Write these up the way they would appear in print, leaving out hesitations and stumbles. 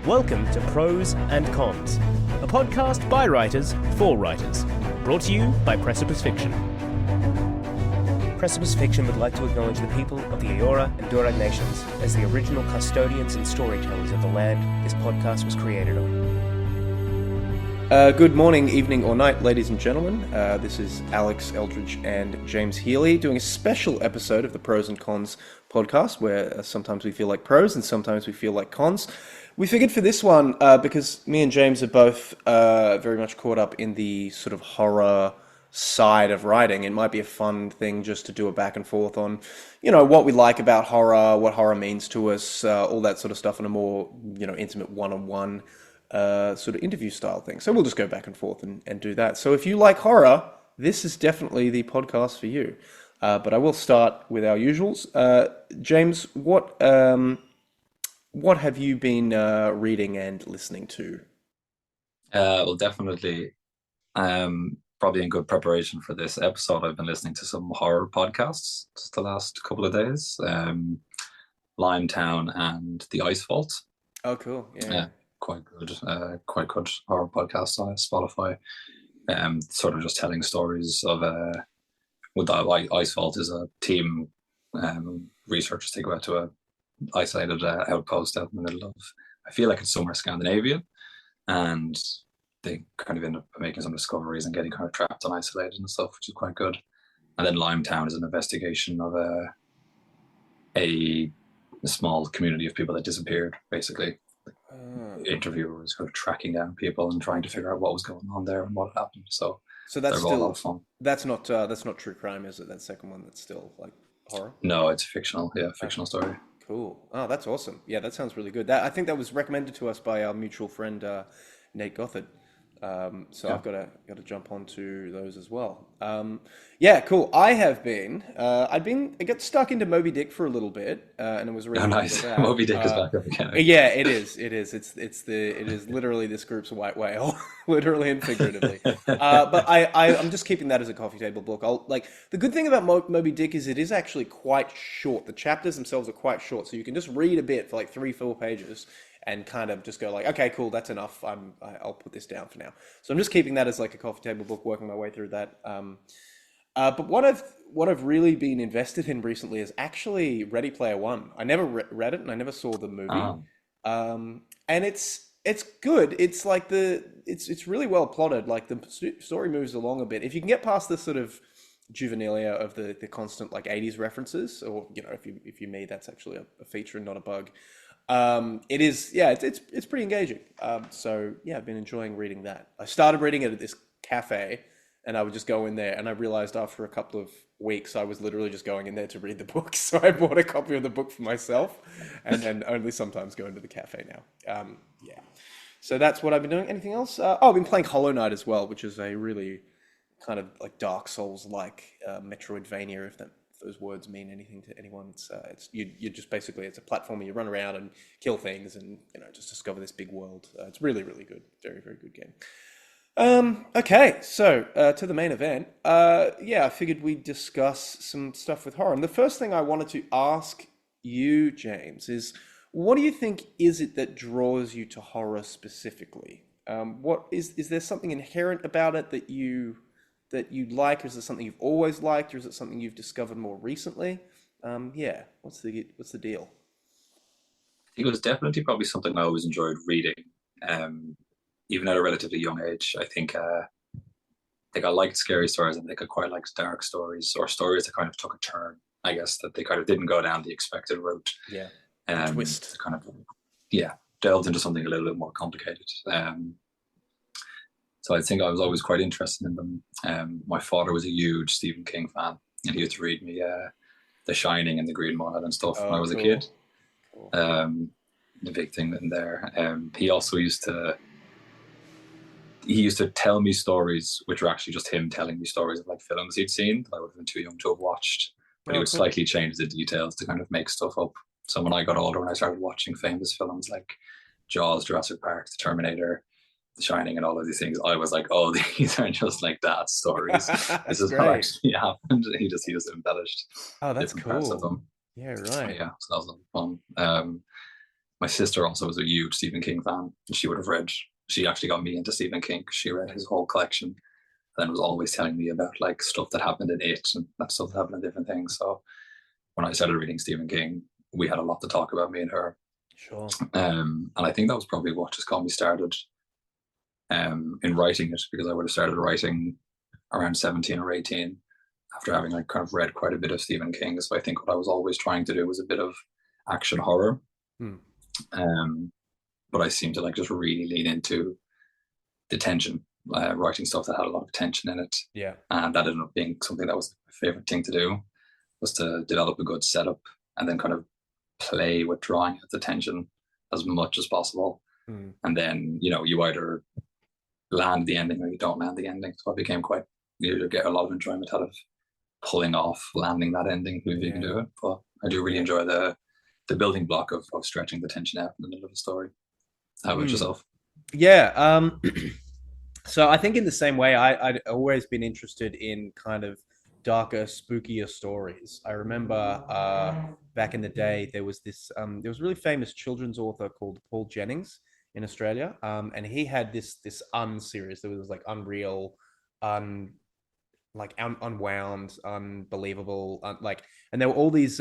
Welcome to Prose and Cons, a podcast by writers for writers, brought to you by Precipice Fiction. Precipice Fiction would like to acknowledge the people of the Eora and Durag nations as the original custodians and storytellers of the land this podcast was created on. Good morning, evening, or night, ladies and gentlemen. This is Alex, Eldridge, and James Healy doing a special episode of the Prose and Cons podcast, where sometimes we feel like prose and sometimes we feel like cons. We figured for this one, because me and James are both very much caught up in the sort of horror side of writing, it might be a fun thing just to do a back and forth on, you know, what we like about horror, what horror means to us, all that sort of stuff in a more, you know, intimate one-on-one sort of interview style thing. So we'll just go back and forth and do that. So if you like horror, this is definitely the podcast for you. But I will start with our usuals. James, what have you been reading and listening to? Well, definitely, probably in good preparation for this episode, I've been listening to some horror podcasts just the last couple of days. Limetown and The Ice Vault. Oh, cool. Yeah. Quite good horror podcasts on Spotify. Sort of just telling stories of with the Ice Vault is a team researchers take out to a isolated outpost out in the middle of, I feel like it's somewhere Scandinavian, and they kind of end up making some discoveries and getting kind of trapped and isolated and stuff, which is quite good. And then Limetown is an investigation of a small community of people that disappeared, basically. Interviewers kind of tracking down people and trying to figure out what was going on there and what happened. So that's still a lot of fun. That's not true crime, is it? That second one, that's still like horror? No, it's fictional. Yeah, fictional story. Cool. Oh, that's awesome. Yeah, that sounds really good. I think that was recommended to us by our mutual friend Nate Gothard. So I've got to jump onto those as well. Yeah, cool. I got stuck into Moby Dick for a little bit, and it was really nice. Moby Dick is back up again. Yeah, it is. It is literally this group's white whale, literally and figuratively. But I'm just keeping that as a coffee table book. The good thing about Moby Dick is it is actually quite short. The chapters themselves are quite short, so you can just read a bit for like 3-4 pages. And kind of just go like, okay, cool, that's enough. I'll put this down for now. So I'm just keeping that as like a coffee table book, working my way through that. But what I've really been invested in recently is actually Ready Player One. I never read it and I never saw the movie. And it's good. It's like it's really well plotted. Like the story moves along a bit. If you can get past the sort of juvenilia of the constant like 80s references, or you know, if you me, that's actually a feature and not a bug. It is, yeah, it's pretty engaging. So yeah, I've been enjoying reading that. I started reading it at this cafe, and I would just go in there, and I realized after a couple of weeks, I was literally just going in there to read the book. So I bought a copy of the book for myself, and then only sometimes go into the cafe now. Yeah. So that's what I've been doing. Anything else? I've been playing Hollow Knight as well, which is a really kind of like Dark Souls-like Metroidvania, if those words mean anything to anyone. You just basically, it's a platformer. You run around and kill things, and you know, just discover this big world. It's really, really good. Very, very good game. Okay, so to the main event. I figured we'd discuss some stuff with horror. And the first thing I wanted to ask you, James, is what do you think is it that draws you to horror specifically? What is there something inherent about it that you like, or is it something you've always liked, or is it something you've discovered more recently? What's the deal? I think it was definitely probably something I always enjoyed reading, even at a relatively young age. I think I liked scary stories. I think I quite liked dark stories, or stories that kind of took a turn, I guess, that they kind of didn't go down the expected route. Yeah, twist. Kind of, delved into something a little bit more complicated. So I think I was always quite interested in them. My father was a huge Stephen King fan, and he used to read me The Shining and The Green Mile and stuff when I was a kid. Cool. The big thing in there. He also used to tell me stories, which were actually just him telling me stories of like films he'd seen that I would have been too young to have watched. But he would slightly change the details to kind of make stuff up. So when I got older and I started watching famous films like Jaws, Jurassic Park, The Terminator, The Shining, and all of these things, I was like, oh, these aren't just like that stories. This is what actually happened. He just embellished. Oh, that's different parts of cool. them. Yeah, right. Yeah, so that was a lot of fun. My sister also was a huge Stephen King fan, and she would have read. She actually got me into Stephen King. She read his whole collection, and then was always telling me about like stuff that happened in it and that stuff that happened in different things. So when I started reading Stephen King, we had a lot to talk about, me and her. Sure. And I think that was probably what just got me started in writing it, because I would have started writing around 17 or 18 after having like kind of read quite a bit of Stephen King. So I think what I was always trying to do was a bit of action horror. But I seemed to like just really lean into the tension, writing stuff that had a lot of tension in it. Yeah. And that ended up being something that was my favorite thing to do, was to develop a good setup and then kind of play with drawing out the tension as much as possible. And then, you know, you either land the ending or you don't land the ending. So I became quite, you get a lot of enjoyment out of pulling off landing that ending if you can do it. But I do really enjoy the building block of stretching the tension out in the middle of a story. How about yourself? Yeah. So I think in the same way, I'd always been interested in kind of darker, spookier stories. I remember back in the day, there was a really famous children's author called Paul Jennings in Australia, and he had this series that was like unreal, unwound, unbelievable, and there were all these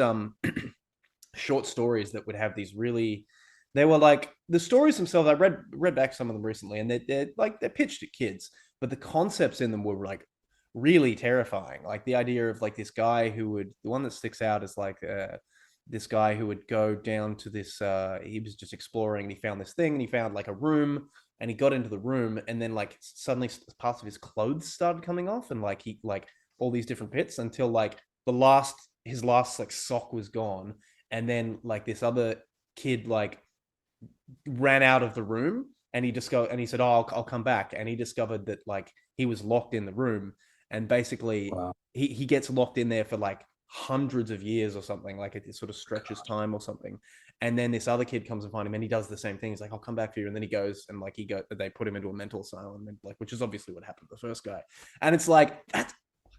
short stories that would have these really. They were like the stories themselves. I read back some of them recently, and they're pitched at kids, but the concepts in them were like really terrifying. Like the idea of like this guy the one that sticks out is like this guy who would go down to this. He was just exploring, and he found this thing, and he found like a room, and he got into the room, and then like suddenly parts of his clothes started coming off, and like he like all these different bits until like his last like sock was gone, and then like this other kid like ran out of the room, and he said, oh, I'll come back, and he discovered that like he was locked in the room, and basically he gets locked in there for like hundreds of years or something, like it sort of stretches time or something, and then this other kid comes and find him, and he does the same thing. He's like, I'll come back for you, and then he goes and like they put him into a mental asylum, and like, which is obviously what happened to the first guy, and it's like that's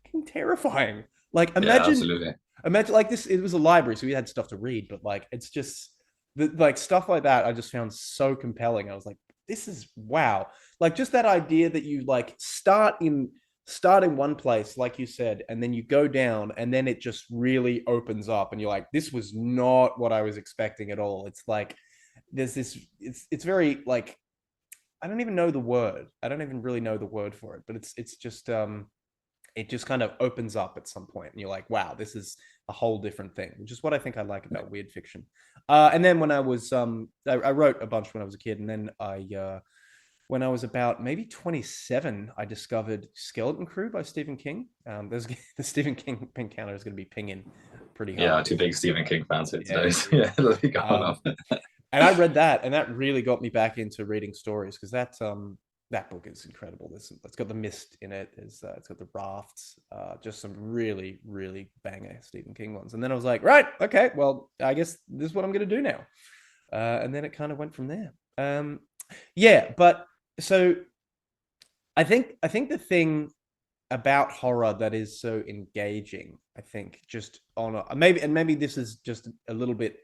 fucking terrifying. Like imagine like this, it was a library, so we had stuff to read, but like it's just like stuff like that I just found so compelling. I was like, this is wow. Like just that idea that you like start in one place, like you said, and then you go down, and then it just really opens up, and you're like, this was not what I was expecting at all. It's like there's this, it's very like, I don't even know the word. I don't even really know the word for it, but it's just it just kind of opens up at some point, and you're like, wow, this is a whole different thing, which is what I think I like about weird fiction. And then when I was I wrote a bunch when I was a kid, and then when I was about maybe 27, I discovered Skeleton Crew by Stephen King. There's the Stephen King pin counter is going to be pinging pretty hard. Yeah, two big Stephen King fans here today. Yeah, that'll be going off. And I read that, and that really got me back into reading stories, because that book is incredible. It's got the mist in it. It's got the rafts. Just some really, really banger Stephen King ones. And then I was like, right, okay, well, I guess this is what I'm going to do now. And then it kind of went from there. Yeah, but so I think the thing about horror that is so engaging, I think, just on maybe this is just a little bit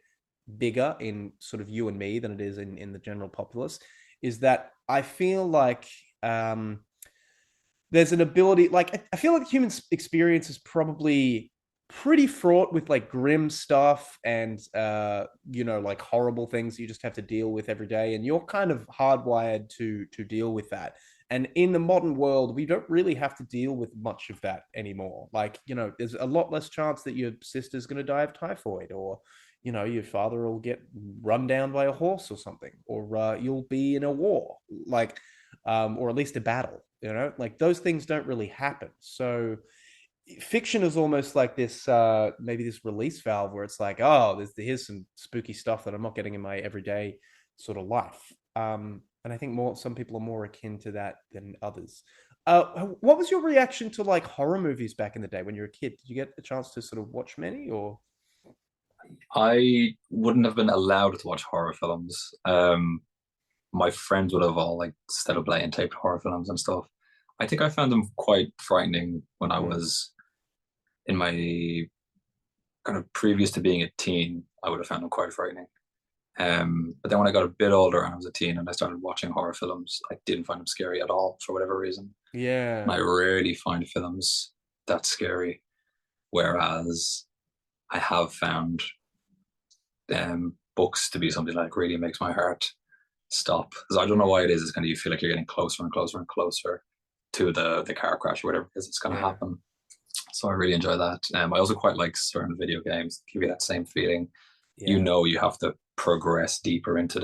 bigger in sort of you and me than it is in the general populace, is that I feel like there's an ability, like I feel like the human experience is probably pretty fraught with like grim stuff and like horrible things you just have to deal with every day, and you're kind of hardwired to deal with that. And in the modern world, we don't really have to deal with much of that anymore. Like, there's a lot less chance that your sister's going to die of typhoid, or your father will get run down by a horse or something, or you'll be in a war, like, or at least a battle, like those things don't really happen. So fiction is almost like this, maybe this release valve where it's like, oh, here's some spooky stuff that I'm not getting in my everyday sort of life. And I think some people are more akin to that than others. What was your reaction to like horror movies back in the day when you were a kid? Did you get a chance to sort of watch many, or? I wouldn't have been allowed to watch horror films. My friends would have all like stayed up late and taped horror films and stuff. I think I found them quite frightening when I was in my kind of previous to being a teen. I would have found them quite frightening. But then when I got a bit older and I was a teen and I started watching horror films, I didn't find them scary at all for whatever reason. And Yeah. I rarely find films that scary. Whereas I have found books to be something that like really makes my heart stop. Because I don't know why it is. It's kind of, you feel like you're getting closer and closer and closer to the car crash or whatever it is that's going to Yeah. happen. So I really enjoy that. I also quite like certain video games that give you that same feeling. You Yeah. know, you have to progress deeper into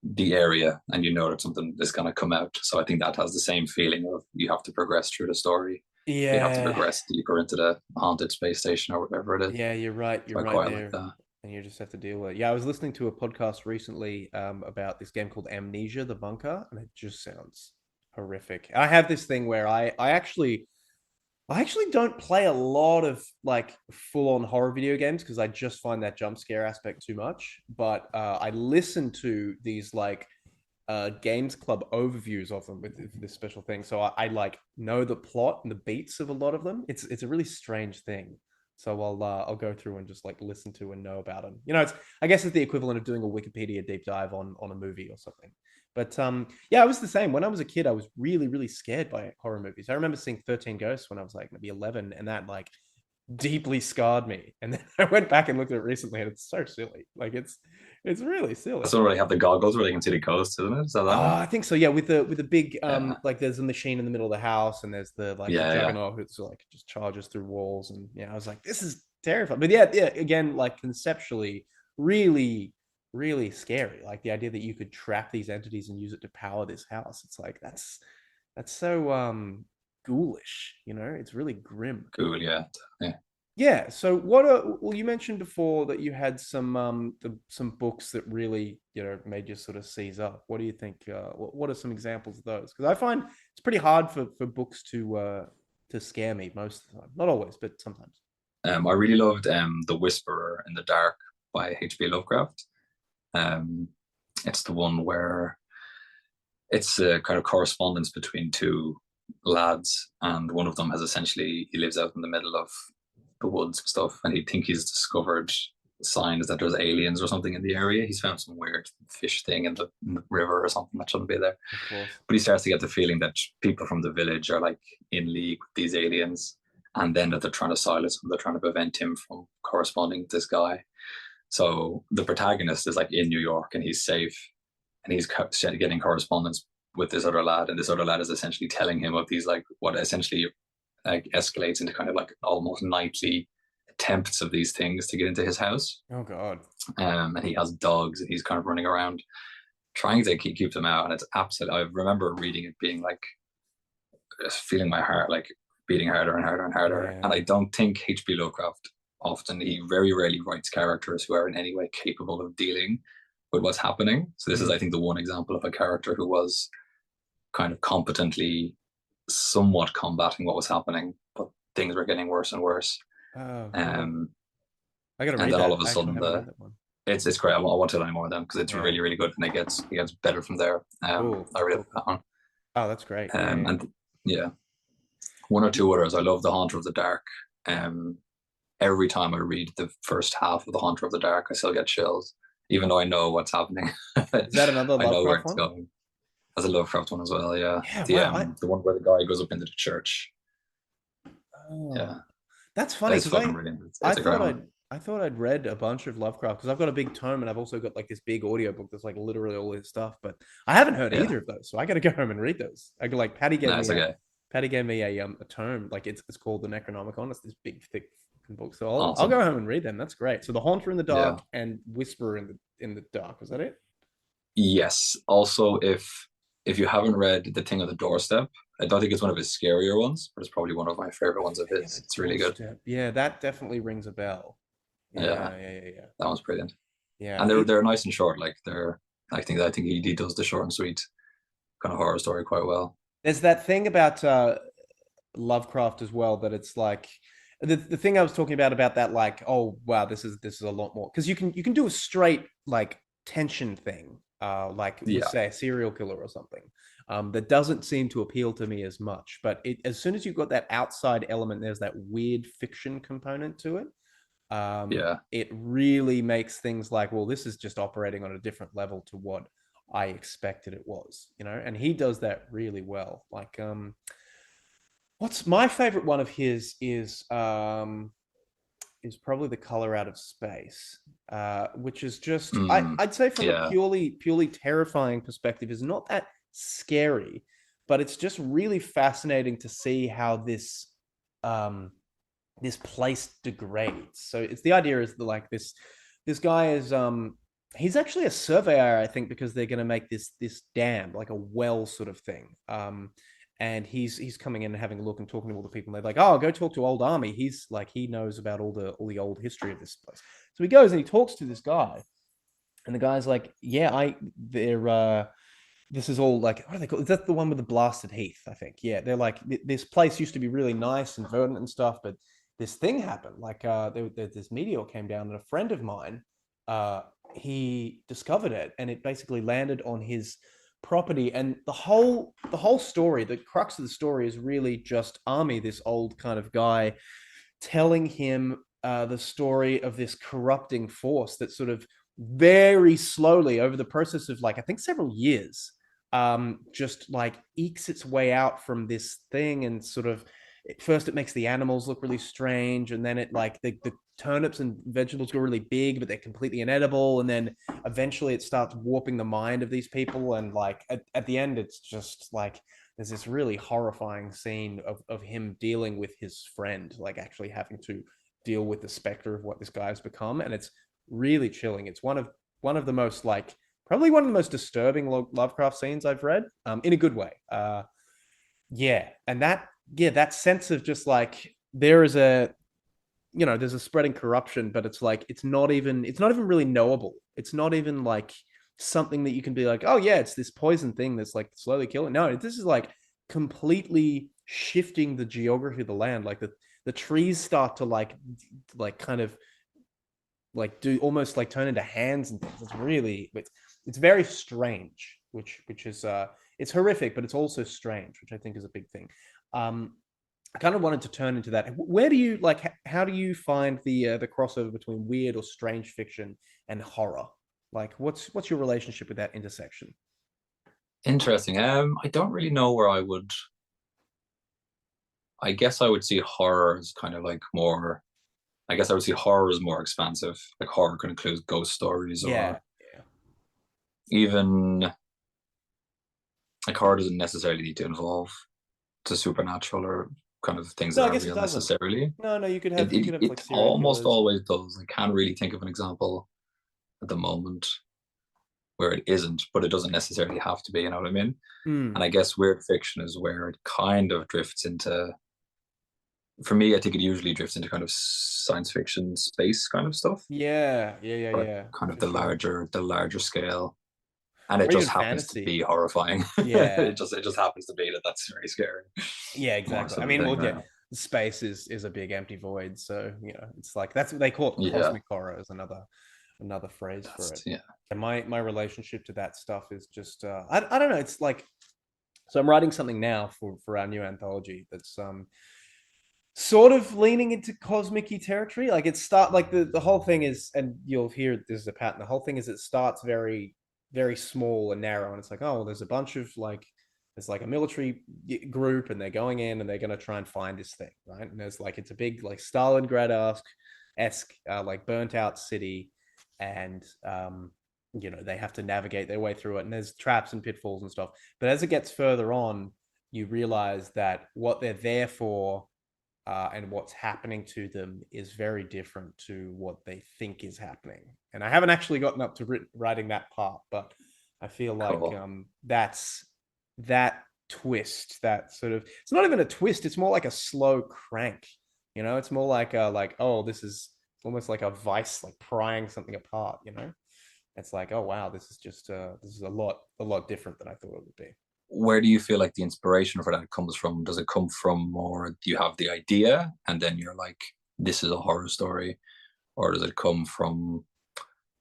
the area, and you know that something is going to come out. So I think that has the same feeling of you have to progress through the story. You have to Yeah. progress deeper into the haunted space station or whatever it is. Yeah, you're right. So You're I right quite like there. that. And you just have to deal with it. Yeah, I was listening to a podcast recently about this game called Amnesia, the Bunker, and it just sounds horrific. I have this thing where I actually don't play a lot of like full-on horror video games because I just find that jump scare aspect too much. But I listen to these like games club overviews of them with this special thing, so I like know the plot and the beats of a lot of them. It's a really strange thing. So I'll go through and just like listen to and know about them. It's I guess it's the equivalent of doing a Wikipedia deep dive on a movie or something. But yeah, I was the same. When I was a kid, I was really, really scared by horror movies. I remember seeing 13 Ghosts when I was like maybe 11, and that like deeply scarred me. And then I went back and looked at it recently, and it's so silly. Like it's really silly. That's not really have the goggles where they can see the ghosts, isn't it? Is that one? I think so. Yeah, with the big Yeah, like there's a machine in the middle of the house, and there's the yeah, yeah. juggernaut who's like just charges through walls, and yeah, I was like, this is terrifying. But yeah, again, like conceptually, really, really scary. Like the idea that you could trap these entities and use it to power this house. It's like that's so ghoulish. It's really grim. Cool, yeah, yeah. Yeah. So well, you mentioned before that you had some books that really, made you sort of seize up. What do you think? What are some examples of those? Because I find it's pretty hard for books to scare me most of the time. Not always, but sometimes. I really loved The Whisperer in the Dark by H.P. Lovecraft. Um, it's the one where it's a kind of correspondence between two lads, and one of them has essentially, he lives out in the middle of the woods and stuff, and he's discovered signs that there's aliens or something in the area. He's found some weird fish thing in the river or something that shouldn't be there. Of course. But he starts to get the feeling that people from the village are like in league with these aliens, and then that they're trying to silence him, they're trying to prevent him from corresponding with this guy. So the protagonist is like in New York and he's safe, and he's getting correspondence with this other lad, and this other lad is essentially telling him of these like what essentially like escalates into kind of like almost nightly attempts of these things to get into his house. Oh God. And he has dogs, and he's kind of running around trying to keep them out. And it's absolutely, I remember reading it being like feeling my heart like beating harder and harder and harder. Yeah. And I don't think H.P. Lovecraft he very rarely writes characters who are in any way capable of dealing with what's happening. So this is, I think, the one example of a character who was kind of competently somewhat combating what was happening, but things were getting worse and worse. Oh, cool. I gotta read And then that. all of a I actually sudden haven't read that one. it's great. I want to learn more of them because it's Yeah. really, really good, and it gets better from there. Cool. I really like that one. Oh, that's great. Yeah. And yeah, one or two others. I love The Haunter of the Dark. Every time I read the first half of The Haunter of the Dark, I still get chills, even though I know what's happening. Is that another I know where Lovecraft it's one? going. As a Lovecraft one as well, yeah. Yeah, wow. The one where the guy goes up into the church. Oh, Yeah, that's funny it's because fucking brilliant. I It's a great thought one. I thought I'd read a bunch of Lovecraft because I've got a big tome and I've also got like this big audiobook that's like literally all his stuff, but I haven't heard Yeah, either of those, so I got to go home and read those. I go like no, it's okay. Patty gave me a tome, like it's called the Necronomicon. It's this big thick fucking book, so I'll Awesome. go home and read them. That's great. So the Haunter in the Yeah. Dark and Whisperer in the Dark, was that it? Yes. Also, if you haven't read The Thing on the Doorstep, I don't think it's one of his scarier ones, but it's probably one of my favorite ones of his. It's really good. Yeah, that definitely rings a bell. Yeah, Yeah. that one's brilliant. Yeah. And they're nice and short. Like I think he does the short and sweet kind of horror story quite well. There's that thing about Lovecraft as well that it's like the thing I was talking about that like, oh wow, this is a lot more because you can do a straight like tension thing, like we Yeah, say a serial killer or something, that doesn't seem to appeal to me as much. But as soon as you've got that outside element, there's that weird fiction component to it. It really makes things like, well, this is just operating on a different level to what I expected it was, and he does that really well. Like, what's my favorite one of his is probably The Color Out of Space, which is just, I'd say from a purely terrifying perspective, is not that scary, but it's just really fascinating to see how this place degrades. So it's the idea is that, like, this guy is he's actually a surveyor, I think, because they're going to make this dam, like a well sort of thing. And he's coming in and having a look and talking to all the people, and they're like, "Oh, go talk to old Army. He's like, he knows about all the old history of this place." So he goes and he talks to this guy, and the guy's like, "Yeah, this is all like, what are they called? Is that the one with the blasted heath? I think. Yeah, they're like, this place used to be really nice and verdant and stuff, but this thing happened. Like, this meteor came down, and a friend of mine, he discovered it, and it basically landed on his property. And the whole story, the crux of the story, is really just Army, this old kind of guy, telling him the story of this corrupting force that sort of very slowly over the process of, like, I think several years, just like ekes its way out from this thing, and sort of, first it makes the animals look really strange, and then it, like, the turnips and vegetables go really big, but they're completely inedible, and then eventually it starts warping the mind of these people, and like at the end it's just like there's this really horrifying scene of him dealing with his friend, like actually having to deal with the specter of what this guy has become, and it's really chilling. It's one of the most, like, probably one of the most disturbing Lovecraft scenes I've read, in a good way. And that sense of just like there's a spreading corruption, but it's like it's not even really knowable. It's not even like something that you can be like, oh yeah, it's this poison thing that's like slowly killing. No, this is like completely shifting the geography of the land. Like the trees start to like kind of like do almost like turn into hands and things. It's very strange, which is it's horrific, but it's also strange, which I think is a big thing. I kind of wanted to turn into that. Where do you like? How do you find the crossover between weird or strange fiction and horror? Like, what's your relationship with that intersection? Interesting. I don't really know where I would. I guess I would see horror as kind of like more. I guess I would see horror as more expansive. Like horror can include ghost stories, Yeah, or even like horror doesn't necessarily need to involve the supernatural or kind of things no, that I are guess it real doesn't. necessarily. No, you could have It like serial almost killers. always does. I can't really think of an example at the moment where it isn't, but it doesn't necessarily have to be. You know what I mean? Mm. And I guess weird fiction is where it kind of drifts into. For me, I think it usually drifts into kind of science fiction, space kind of stuff, Yeah. kind of For sure. the larger scale, and it Or even just happens to fantasy. be horrifying. Yeah, It just happens to be that that's very scary. yeah, More exactly. so I the mean, thing, well, yeah, right? space is a big empty void. So it's like that's what they call it. Yeah, Cosmic horror is another phrase for it. yeah, And my relationship to that stuff is just I don't know. It's like, so I'm writing something now for our new anthology that's sort of leaning into cosmic-y territory. Like the whole thing is, and you'll hear this is a pattern. The whole thing is it starts very very small and narrow, and it's like, oh, well, there's a bunch of like there's like a military group, and they're going in and they're going to try and find this thing, right? And there's like it's a big like Stalingrad-esque like burnt out city, and they have to navigate their way through it, and there's traps and pitfalls and stuff. But as it gets further on, you realize that what they're there for and what's happening to them is very different to what they think is happening. And I haven't actually gotten up to writing that part, but I feel like cool. that's that twist. That sort of, it's not even a twist. It's more like a slow crank. It's more like oh, this is almost like a vice, like prying something apart. It's like, oh wow, this is just this is a lot different than I thought it would be. Where do you feel like the inspiration for that comes from? Does it come from more? Do you have the idea and then you're like, this is a horror story, or does it come from,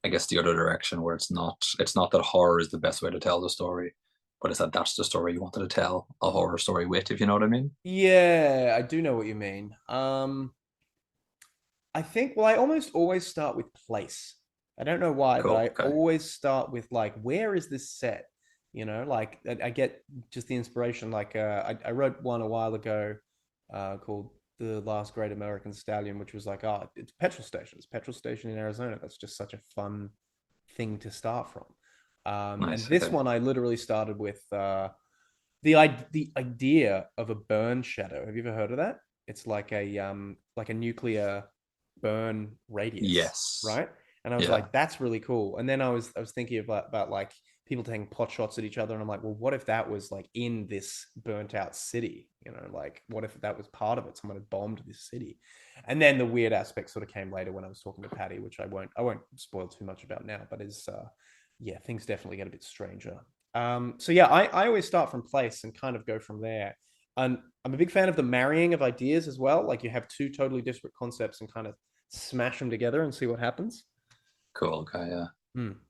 I guess, the other direction where it's not that horror is the best way to tell the story, but it's that that's the story you wanted to tell a horror story with, if you know what I mean? Yeah, I do know what you mean. I think, well, I almost always start with place. I don't know why, but Cool. I Okay. always start with like, where is this set? Like I get just the inspiration. Like I wrote one a while ago called The Last Great American Stallion, which was like, oh, it's petrol station. It's a petrol station in Arizona. That's just such a fun thing to start from. And Nice. this Okay. one I literally started with the idea of a burn shadow. Have you ever heard of that? It's like a nuclear burn radius, Yes. right? And I was Yeah. like, that's really cool. And then I was thinking about like people taking pot shots at each other, and I'm like, well, what if that was like in this burnt out city? Like what if that was part of it? Someone had bombed this city. And then the weird aspect sort of came later when I was talking to Paddy, which I won't spoil too much about now, but is yeah, things definitely get a bit stranger. So yeah, I always start from place and kind of go from there. And I'm a big fan of the marrying of ideas as well. Like you have two totally disparate concepts and kind of smash them together and see what happens. Cool. Okay. Yeah.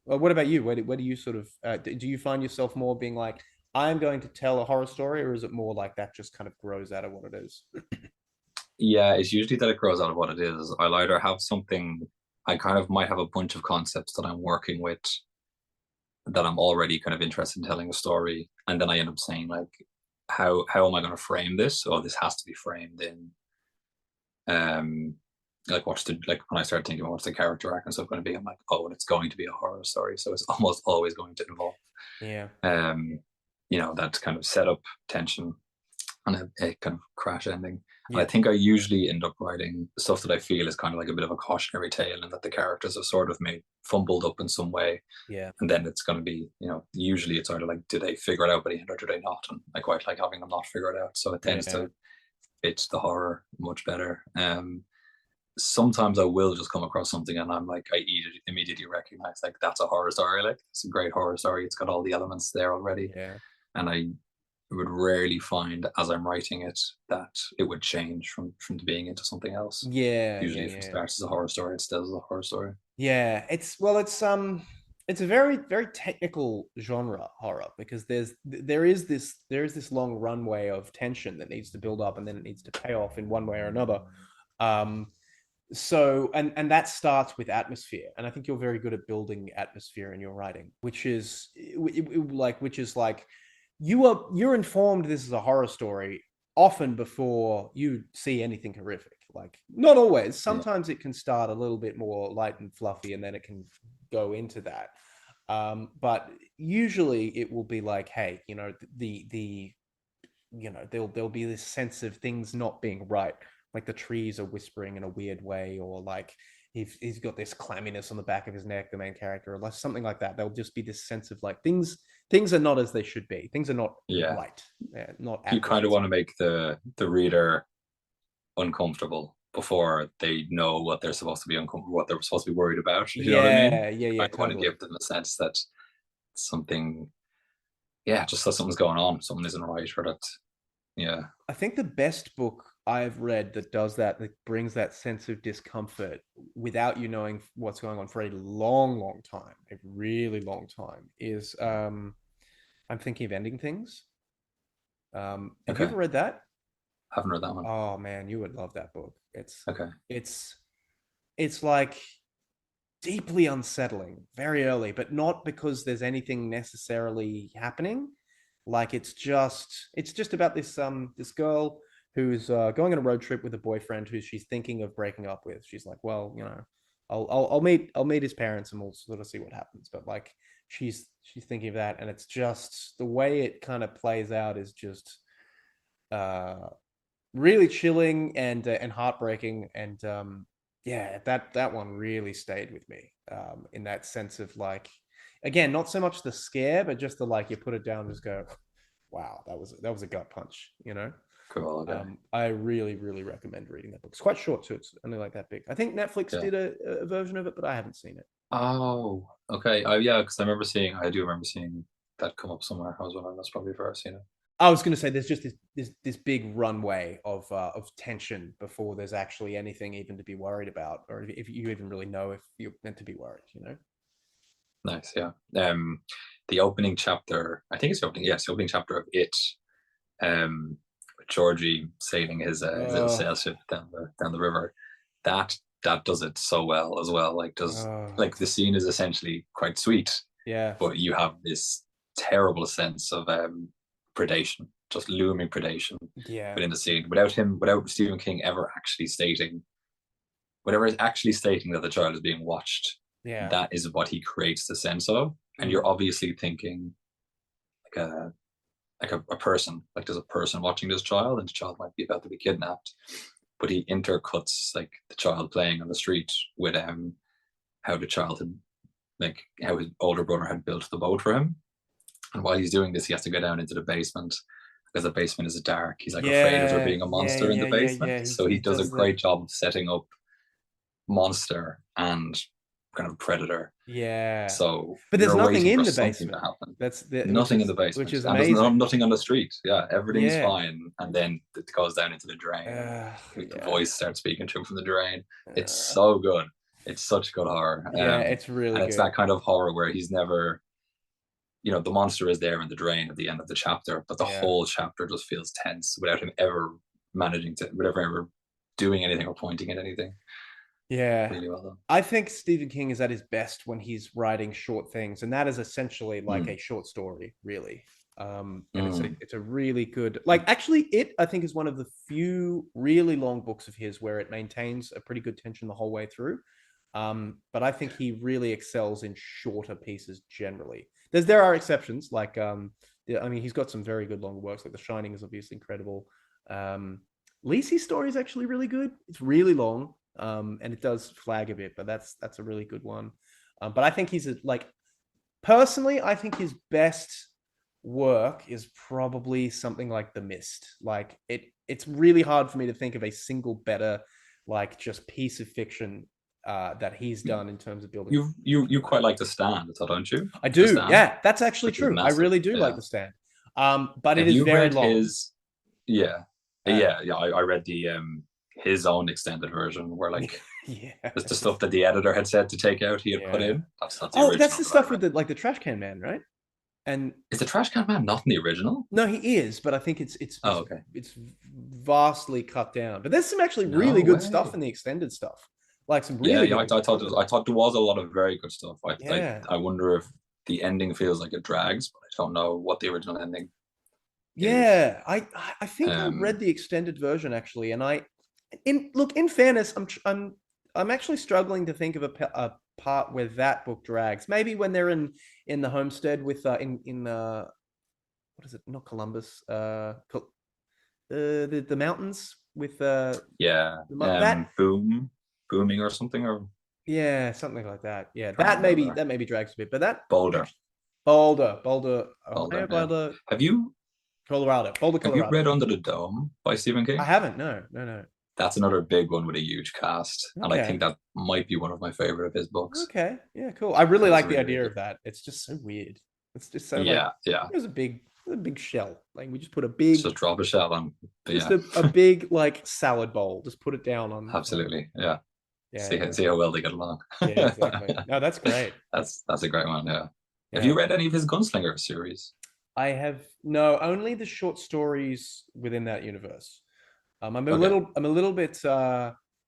Well, what about you? Where do you sort of do you find yourself more being like, I'm going to tell a horror story, or is it more like that just kind of grows out of what it is? Yeah. It's usually that it grows out of what it is. I'll either have something. I kind of might have a bunch of concepts that I'm working with that I'm already kind of interested in telling a story, and then I end up saying like, how am I going to frame this? Oh, this has to be framed in um like what's the like when I start thinking about what's the character arc and stuff going to be, I'm like, oh, and it's going to be a horror story, so it's almost always going to involve Yeah, um that kind of setup, tension, and a kind of crash ending. And I yeah, think I usually end up writing stuff that I feel is kind of like a bit of a cautionary tale, and that the characters have sort of made fumbled up in some way, yeah, and then it's going to be, usually it's either like, do they figure it out by the end or do they not? And I quite like having them not figure it out, so it tends yeah, to fit the horror much better. Sometimes I will just come across something and I'm like, I immediately recognize like that's a horror story. Like it's a great horror story. It's got all the elements there already. yeah, And I would rarely find as I'm writing it that it would change from being into something else. yeah, yeah, Usually if it yeah. starts as a horror story, it stays as a horror story. Yeah, it's a very very technical genre horror because there is this long runway of tension that needs to build up and then it needs to pay off in one way or another. Um and that starts with atmosphere, and I think you're very good at building atmosphere in your writing, which is like you're informed this is a horror story often before you see anything horrific. Like not always, Yeah. sometimes it can start a little bit more light and fluffy and then it can go into that. But usually it will be like, hey, the there'll be this sense of things not being right, like the trees are whispering in a weird way, or like he's got this clamminess on the back of his neck, the main character, or like something like that. There'll just be this sense of like things are not as they should be. Things are not Yeah. right, not You at kind of right. want to make the reader uncomfortable before they know what they're supposed to be uncomfortable, what they're supposed to be worried about. If you know what I mean? Yeah, yeah, I yeah, want to totally. give them a sense that something, yeah, just that something's going on, something isn't right, or that, yeah, I think the best book I've read that does that brings that sense of discomfort without you knowing what's going on for a long, long time, a really long time, is I'm thinking of ending things. Have you okay, ever read that? haven't read that one. Oh man, you would love that book. Okay, It's it's like deeply unsettling very early, but not because there's anything necessarily happening. Like it's just about this girl who's going on a road trip with a boyfriend who she's thinking of breaking up with. She's like, well, I'll meet his parents and we'll sort of see what happens. But like she's thinking of that, and it's just the way it kind of plays out is just uh really chilling and heartbreaking. And yeah, that one really stayed with me, in that sense of like, again, not so much the scare but just the like you put it down and just go, wow, that was a gut punch. cool. Okay, I really really recommend reading that book. It's quite short too, it's only like that big. I think Netflix yeah. did a version of it, but I haven't seen it. Oh, okay. Oh, yeah, because I do remember seeing that come up somewhere. I was wondering, that's probably where I've seen it. I was going to say there's just this big runway of tension before there's actually anything even to be worried about, or if you even really know if you're meant to be worried. Nice, yeah. The opening chapter, I think it's the opening, yes, the opening chapter of It, with Georgie sailing his little Uh, sail ship down the river. That that does it so well as well. Like Oh, the scene is essentially quite sweet, yeah, but you have this terrible sense of predation, just looming predation yeah, within the scene, without Stephen King ever actually stating, whatever is actually stating that the child is being watched. yeah. That is what he creates the sense of, and you're Mm. obviously thinking like a person, like there's a person watching this child, and the child might be about to be kidnapped, but he intercuts like the child playing on the street with how the child had, like how his older brother had built the boat for him, and while he's doing this he has to go down into the basement because the basement is dark. He's like afraid of there Yeah, being a yeah, monster in yeah, the yeah, basement, yeah. so he He does a does the great job of setting up monster and kind of predator, yeah. so But there's you're nothing waiting in for the something to basement. happen. That's the Nothing in the which basement, is and there's amazing. nothing on the street. Yeah, everything's Yeah. fine, and then it goes down into the drain, and the Yeah. voice starts speaking to him from the drain. It's Uh, so good. It's such good horror, yeah, it's really and it's good. that kind of horror where he's never, the monster is there in the drain at the end of the chapter, but the Yeah. whole chapter just feels tense without him ever without ever doing anything or pointing at anything. Yeah. Really well done. I think Stephen King is at his best when he's writing short things, and that is essentially like Mm, a short story, really. And mm, it's a really good, like, actually, it I think is one of the few really long books of his where it maintains a pretty good tension the whole way through. But I think he really excels in shorter pieces generally. There are exceptions, like I mean, he's got some very good long works, like The Shining is obviously incredible. Lisi's story is actually really good. It's really long, and it does flag a bit, but that's a really good one. But I think like, personally, I think his best work is probably something like The Mist. Like, it's really hard for me to think of a single better, like, just piece of fiction that he's mm. done in terms of building. You quite like The Stand, don't you? I The do, Stand, yeah, that's actually which is true. I massive. really do like Yeah. The Stand, but it Have is you very read long. his? Yeah, Uh, yeah. I read the his own extended version where like yeah, the stuff that the editor had said to take out, he had put yeah. in. That's the Oh, that's original the that I stuff with read. the, like, the trash can man, right? And Is the Trash Can Man not in the original? no, he is, but I think Oh, okay. it's vastly cut down. But there's some actually really No good stuff way. in the extended stuff, like some Yeah, really yeah. good I thought there was a lot of very good stuff. yeah, I wonder if the ending feels like it drags, but I don't know what the original ending is. yeah. I think I read Um, the extended version actually, and in fairness, I'm actually struggling to think of a part where that book drags. Maybe when they're in the homestead with in what is it? Not Columbus. The mountains with yeah. that, Booming or something, or yeah, something like that. Yeah, trying to remember. that maybe drags a bit, but that Boulder, actually, Boulder, Ohio, Boulder. Yeah. Boulder, Have you Boulder, have you Colorado. read Under the Dome by Stephen I King? haven't. No, no, no. That's another big one with a huge cast, and I think Okay, that might be one of my favorite of his books. okay, yeah, cool. I really That is like the really, really idea good. of that. It's just so weird. It's just so, like, Yeah, yeah. it was a big shell. Like, we just put a It's big, just drop a shell on, but just yeah, a big, like, salad bowl. Just put it down on. absolutely. Yeah. Yeah, yeah, See how well they get along. yeah, exactly. No, that's great. That's a great one. Yeah. Have Yeah. you read any of his Gunslinger series? I have no, only the short stories within that universe. Okay. I'm a little bit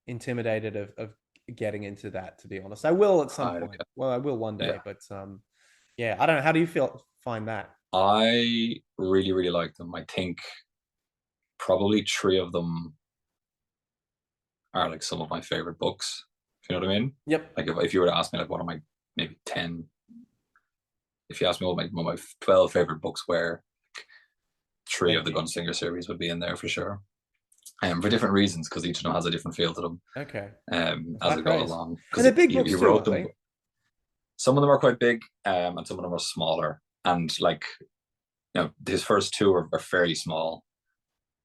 intimidated of getting into that, to be honest. I will at some Right. point. Okay. Well, I will one day, Yeah. but yeah, I don't know. How do you find that? I really, really like them. I think probably three of them are like some of my favorite books. If you know what I mean? Yep. Like if you were to ask me like what are my maybe 10, if you ask me what my 12 favorite books were, three of Thank the you. Gunslinger series would be in there for sure. For different reasons, because each of them has a different feel to them. Okay. As High it goes praise. along. And Because they're big he books too, wrote aren't them. they? Some of them are quite big, and some of them are smaller. And like, his first two are fairly small,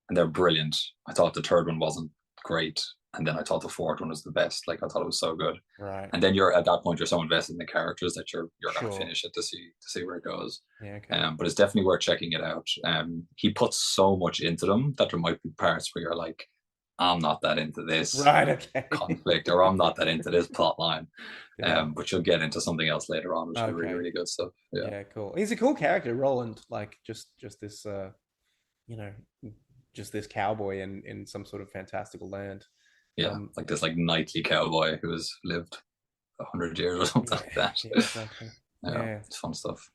and they're brilliant. I thought the third one wasn't great, and then I thought the fourth one was the best. Like I thought it was so good. Right. And then you're at that point, you're so invested in the characters that you're going to Sure. finish it to see where it goes. Yeah. Okay. But it's definitely worth checking it out. He puts so much into them that there might be parts where you're like, I'm not that into this Right. Okay. conflict, or I'm not that into this plot line. Yeah. But you'll get into something else later on, which is really, Okay. really good stuff. Yeah. Yeah. Cool. He's a cool character, Roland. Like, just this you know, just this cowboy in some sort of fantastical land. Yeah, like this like knightly cowboy who has lived 100 years or something like that. Yeah, exactly. Yeah. It's fun stuff.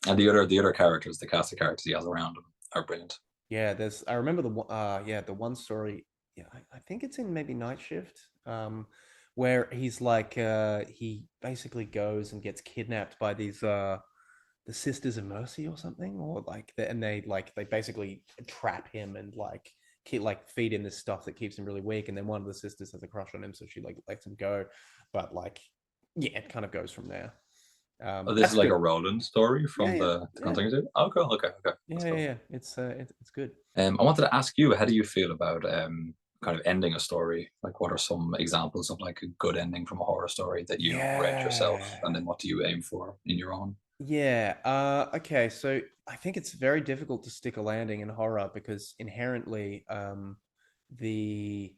And the other characters, the cast of characters he has around him are brilliant. Yeah, I remember the one story. Yeah, I think it's in maybe Night Shift, where he's like he basically goes and gets kidnapped by these the Sisters of Mercy or something, or like and they basically trap him and like feed him this stuff that keeps him really weak, and then one of the sisters has a crush on him, so she like lets him go, but like yeah, it kind of goes from there. Oh, this is like a Roland story from the yeah. continuity. Oh, cool. Okay. Yeah. It's good. I wanted to ask you, how do you feel about kind of ending a story? Like, what are some examples of like a good ending from a horror story that you read yourself, and then what do you aim for in your own? Yeah. Okay. So I think it's very difficult to stick a landing in horror because inherently, the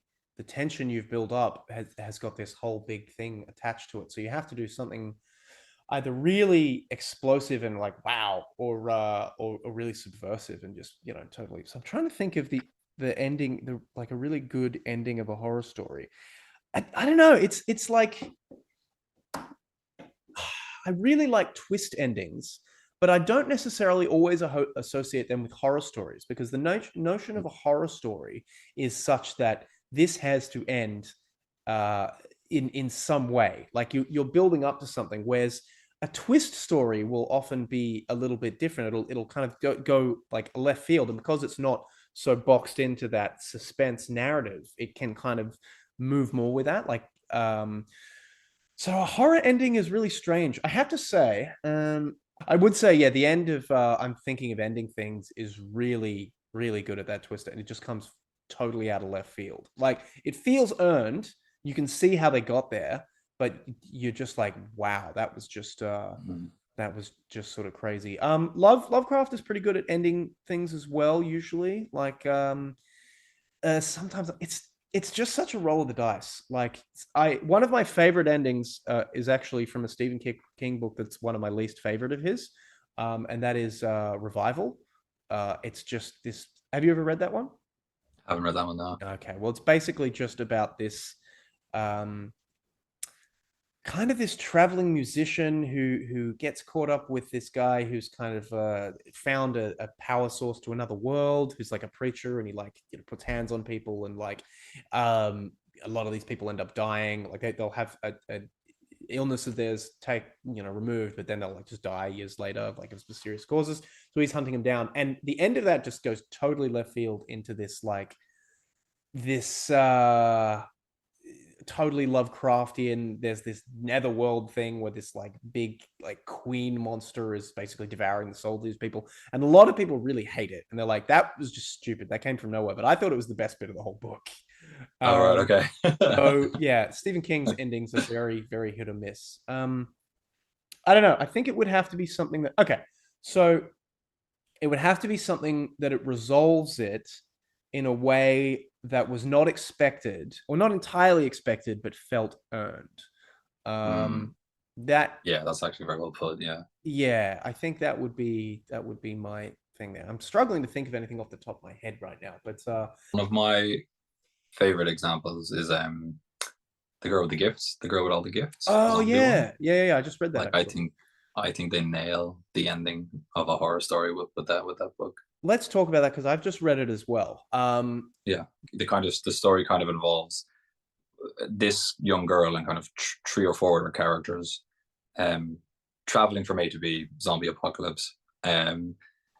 tension you've built up has got this whole big thing attached to it. So you have to do something either really explosive and like wow, or really subversive and just totally. So I'm trying to think of the ending, the like a really good ending of a horror story. I don't know. It's like I really like twist endings, but I don't necessarily always associate them with horror stories because the notion of a horror story is such that this has to end in some way. Like you're building up to something, whereas a twist story will often be a little bit different. It'll kind of go like left field, and because it's not so boxed into that suspense narrative, it can kind of move more with that. Like so a horror ending is really strange. I have to say, I would say, yeah, the end of I'm thinking of ending things is really, really good at that twist, and it just comes totally out of left field. Like it feels earned. You can see how they got there, but you're just like, wow, that was just sort of crazy. Lovecraft is pretty good at ending things as well, usually. Like sometimes it's just such a roll of the dice. Like one of my favorite endings is actually from a Stephen King book that's one of my least favorite of his, and that is Revival. It's just this. Have you ever read that one? I haven't read that one now. Okay, well, it's basically just about this kind of this traveling musician who gets caught up with this guy who's kind of found a power source to another world, who's like a preacher, and he like puts hands on people, and like a lot of these people end up dying. Like they'll have a illness of theirs removed, but then they'll like just die years later, like of mysterious causes. So he's hunting him down, and the end of that just goes totally left field into this like this totally Lovecraftian. There's this netherworld thing where this like big like queen monster is basically devouring the soul of these people, and a lot of people really hate it, and they're like, that was just stupid, that came from nowhere. But I thought it was the best bit of the whole book. All right, okay. So yeah, Stephen King's endings are very, very hit or miss. I don't know. I think it would have to be something that so it would have to be something that it resolves it in a way that was not expected, or not entirely expected, but felt earned. That that's actually very well put. Yeah, I think that would be my thing there. I'm struggling to think of anything off the top of my head right now, but one of my favorite examples is the girl with the gifts, the girl with all the gifts. Oh yeah. I just read that. Like, I think they nail the ending of a horror story with that book. Let's talk about that because I've just read it as well. The story kind of involves this young girl and kind of three or four other characters traveling from A to B, zombie apocalypse. And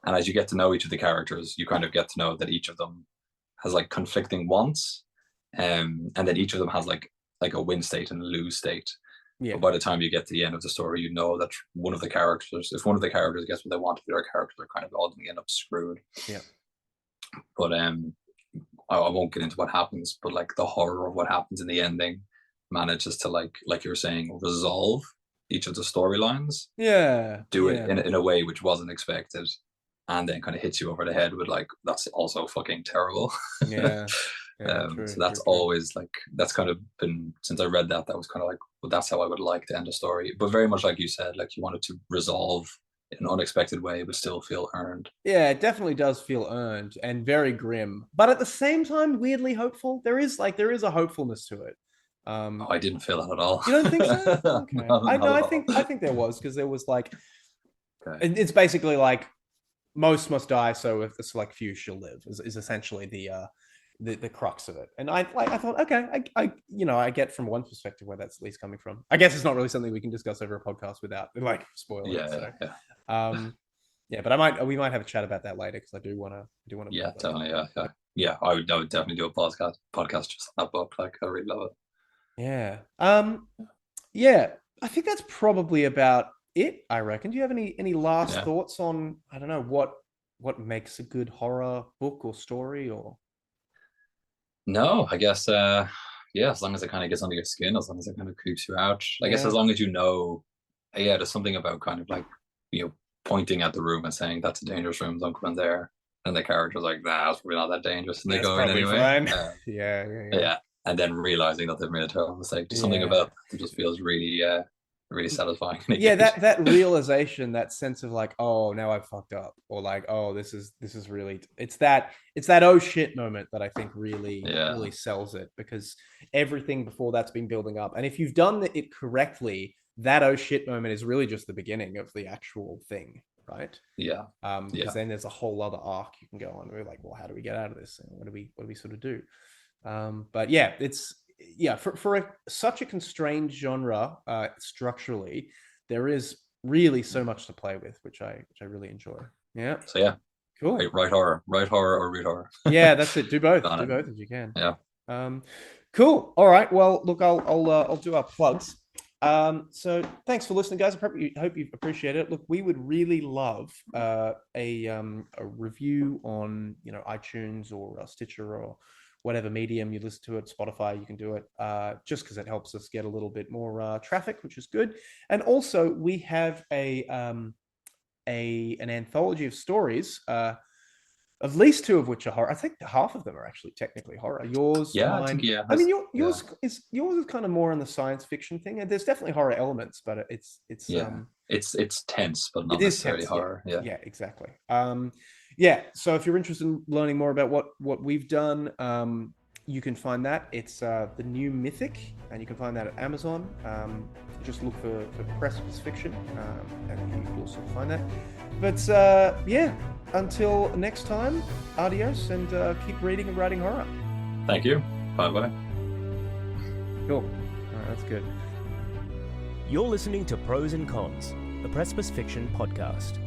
as you get to know each of the characters, you kind of get to know that each of them has like conflicting wants, and then each of them has like a win state and a lose state. But by the time you get to the end of the story, you know that if one of the characters gets what they want, the other characters are kind of all going to end up screwed. Yeah. But I won't get into what happens, but like the horror of what happens in the ending manages to like you were saying, resolve each of the storylines. Do it in a way which wasn't expected, and then kind of hits you over the head with like, that's also fucking terrible. So that's always like, that's kind of been, since I read that was kind of like, well, that's how I would like to end a story. But very much like you said, like you wanted to resolve in an unexpected way, but still feel earned. Yeah, it definitely does feel earned and very grim, but at the same time, weirdly hopeful. There is a hopefulness to it. Oh, I didn't feel that at all. You don't think so? Okay. No, not at I all. think there was, because there was like, Okay. it's basically like most must die, so if the select few shall live is essentially the crux of it. And I thought, okay, I get from one perspective where that's at least coming from. I guess it's not really something we can discuss over a podcast without like spoiling it. So. Yeah, but we might have a chat about that later, because I do want to. Yeah, definitely. Yeah. I would definitely do a podcast just on that book. Like, I really love it. Yeah. Yeah. I think that's probably about it. I reckon. Do you have any last thoughts on, I don't know, what makes a good horror book or story? Or No, I guess. As long as it kind of gets under your skin, as long as it kind of creeps you out. I guess as long as you know, there's something about kind of like, pointing at the room and saying that's a dangerous room, don't go in there. And the character's like, nah, it's probably not that dangerous, and they go in anyway. Yeah. And then realizing that they've made a terrible mistake. Just something about it just feels really, really satisfying. Yeah, that realization, that sense of like, oh, now I've fucked up, or like, oh, this is really, it's that oh shit moment that I think really sells it, because everything before that's been building up, and if you've done it correctly, that oh shit moment is really just the beginning of the actual thing, right? Because then there's a whole other arc you can go on. We're like, well, how do we get out of this? And what do we sort of do? But yeah, it's for such a constrained genre, structurally, there is really so much to play with, which I really enjoy. Yeah. So yeah, cool. Write horror or read horror. Yeah, that's it. Do both. Do both if you can. Yeah. Cool. All right. Well, look, I'll do our plugs. So thanks for listening, guys. I hope you've appreciated it. Look, we would really love a review on iTunes or Stitcher or whatever medium you listen to it. Spotify, you can do it, just because it helps us get a little bit more traffic, which is good. And also, we have an anthology of stories. At least two of which are horror. I think half of them are actually technically horror. Yours, mine. I think, I mean, yours is kind of more on the science fiction thing, and there's definitely horror elements, but it's tense, but not necessarily horror. Yeah, exactly. So if you're interested in learning more about what we've done, you can find that. It's the New Mythic, and you can find that at Amazon. Just look for Precipice Fiction, and you can also find that. But until next time, adios, and keep reading and writing horror. Thank you. Bye-bye. Cool. All right, that's good. You're listening to Pros and Cons, the Precipice Fiction podcast.